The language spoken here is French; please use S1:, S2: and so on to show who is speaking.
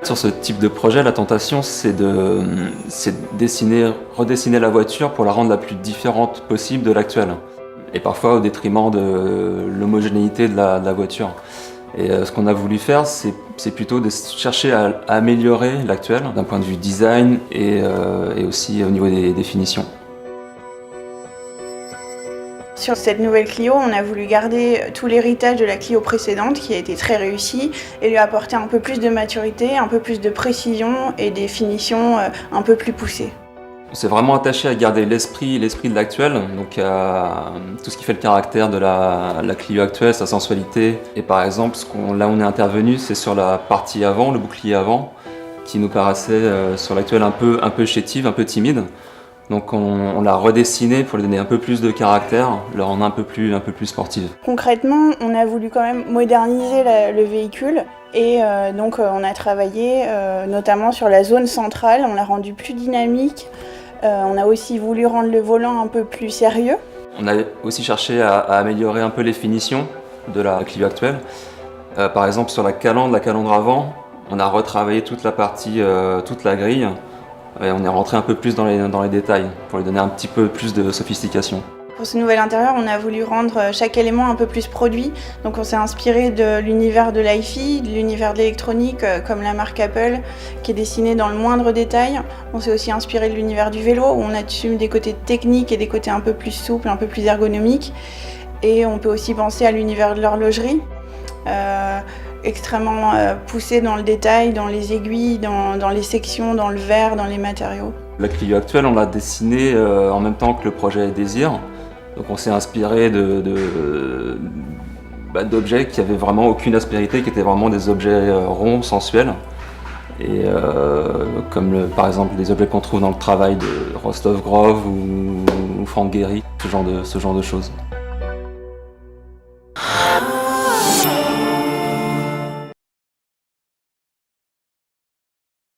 S1: sur ce type de projet, la tentation, c'est de redessiner la voiture pour la rendre la plus différente possible de l'actuelle. Et parfois au détriment de l'homogénéité de la voiture. Et ce qu'on a voulu faire, c'est plutôt de chercher à améliorer l'actuelle d'un point de vue design et aussi au niveau des finitions.
S2: Sur cette nouvelle Clio, on a voulu garder tout l'héritage de la Clio précédente qui a été très réussie et lui apporter un peu plus de maturité, un peu plus de précision et des finitions un peu plus poussées.
S1: On s'est vraiment attaché à garder l'esprit de l'actuel, donc à tout ce qui fait le caractère de la Clio actuelle, sa sensualité. Et par exemple, là où on est intervenu, c'est sur la partie avant, le bouclier avant, qui nous paraissait sur l'actuelle un peu chétive, un peu timide. Donc on l'a redessiné pour lui donner un peu plus de caractère, le rendre un peu plus sportive.
S2: Concrètement, on a voulu quand même moderniser le véhicule et donc on a travaillé notamment sur la zone centrale, on l'a rendu plus dynamique. On a aussi voulu rendre le volant un peu plus sérieux.
S1: On a aussi cherché à améliorer un peu les finitions de la Clio actuelle. Par exemple sur la calandre avant, on a retravaillé toute la partie, toute la grille. Et on est rentré un peu plus dans les détails pour lui donner un petit peu plus de sophistication.
S2: Pour ce nouvel intérieur, on a voulu rendre chaque élément un peu plus produit. Donc on s'est inspiré de l'univers de l'iFi, de l'univers de l'électronique comme la marque Apple, qui est dessiné dans le moindre détail. On s'est aussi inspiré de l'univers du vélo, où on assume des côtés techniques et des côtés un peu plus souples, un peu plus ergonomiques. Et on peut aussi penser à l'univers de l'horlogerie. Extrêmement poussé dans le détail, dans les aiguilles, dans les sections, dans le verre, dans les matériaux.
S1: La Clio actuelle, on l'a dessinée en même temps que le projet Désir. Donc on s'est inspiré d'objets qui n'avaient vraiment aucune aspérité, qui étaient vraiment des objets ronds, sensuels. Et comme par exemple des objets qu'on trouve dans le travail de Rostov Grove ou Frank Gehry, ce genre de choses.